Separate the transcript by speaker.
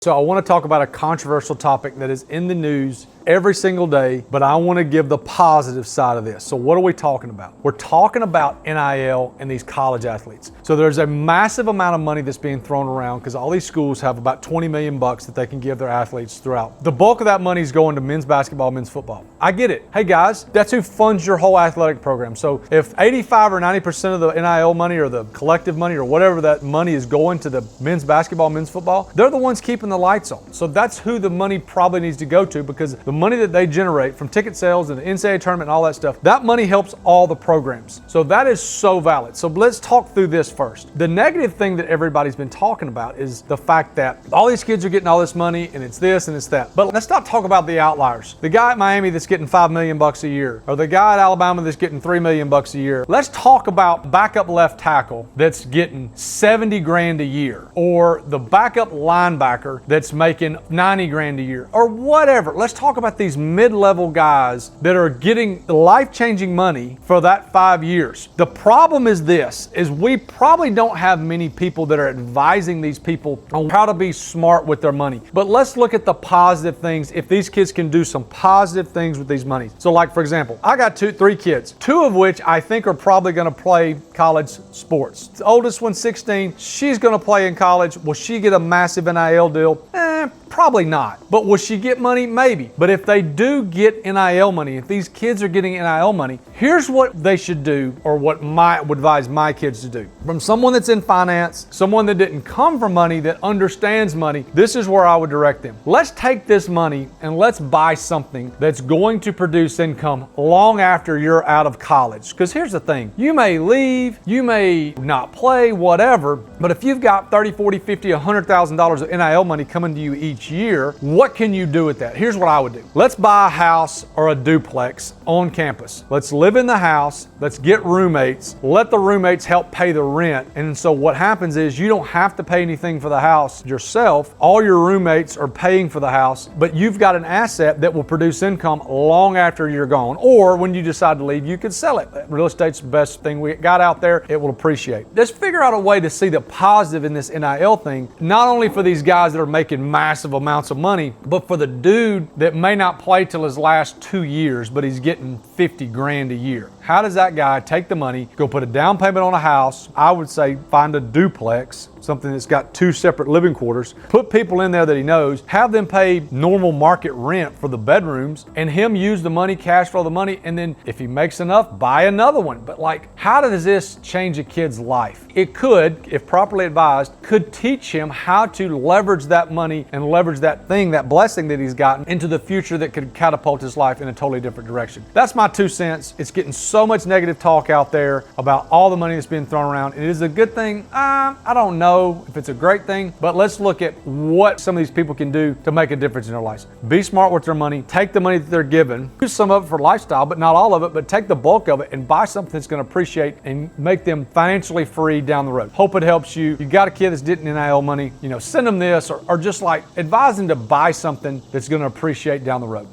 Speaker 1: So I want to talk about a controversial topic that is in the news every single day, but I want to give the positive side of this. So what are we talking about? We're talking about NIL and these college athletes. So there's a massive amount of money that's being thrown around because all these schools have about 20 million bucks that they can give their athletes throughout. The bulk of that money is going to men's basketball, men's football. I get it. Hey guys, that's who funds your whole athletic program. So if 85 or 90% of the NIL money or the collective money or whatever that money is going to the men's basketball, men's football, they're the ones keeping the lights on. So that's who the money probably needs to go to, because the money that they generate from ticket sales and the NCAA tournament and all that stuff, that money helps all the programs. So that is so valid. So let's talk through this first. The negative thing that everybody's been talking about is the fact that all these kids are getting all this money and it's this and it's that. But let's not talk about the outliers. The guy at Miami that's getting $5 million bucks a year, or the guy at Alabama that's getting $3 million bucks a year. Let's talk about backup left tackle that's getting 70 grand a year, or the backup linebacker that's making 90 grand a year, or whatever. Let's talk about these mid-level guys that are getting life-changing money for that 5 years. The problem is this, is we probably don't have many people that are advising these people on how to be smart with their money. But let's look at the positive things if these kids can do some positive things with these monies. So like, for example, I got three kids, two of which I think are probably going to play college sports. The oldest one's 16. She's going to play in college. Will she get a massive NIL deal? Probably not. But will she get money? Maybe. But if they do get NIL money, if these kids are getting NIL money, here's what they should do, or what I would advise my kids to do. From someone that's in finance, someone that didn't come from money, that understands money, this is where I would direct them. Let's take this money and let's buy something that's going to produce income long after you're out of college. Because here's the thing, you may leave, you may not play, whatever, but if you've got 30, 40, 50, $100,000 of NIL money coming to you each year, what can you do with that? Here's what I would do. Let's buy a house or a duplex on campus. Let's live in the house. Let's get roommates. Let the roommates help pay the rent. And so what happens is you don't have to pay anything for the house yourself. All your roommates are paying for the house, but you've got an asset that will produce income long after you're gone. Or when you decide to leave, you could sell it. Real estate's the best thing we got out there. It will appreciate. Let's figure out a way to see the positive in this NIL thing, not only for these guys that are making massive amounts of money, but for the dude that may not play till his last 2 years, but he's getting 50 grand a year. How does that guy take the money, go put a down payment on a house? I would say find a duplex, something that's got 2 separate living quarters, put people in there that he knows, have them pay normal market rent for the bedrooms, and him use the money, cash flow the money, and then if he makes enough, buy another one. But like, how does this change a kid's life? It could, if properly advised, could teach him how to leverage that money and leverage that thing, that blessing that he's gotten, into the future that could catapult his life in a totally different direction. That's my 2 cents. It's getting so much negative talk out there about all the money that's being thrown around. It is a good thing. I don't know if it's a great thing, but let's look at what some of these people can do to make a difference in their lives. Be smart with their money. Take the money that they're given. Use some of it for lifestyle, but not all of it, but take the bulk of it and buy something that's going to appreciate and make them financially free down the road. Hope it helps you. You got a kid that's getting NIL money, send them this, or just like advise them to buy something that's going to appreciate down the road.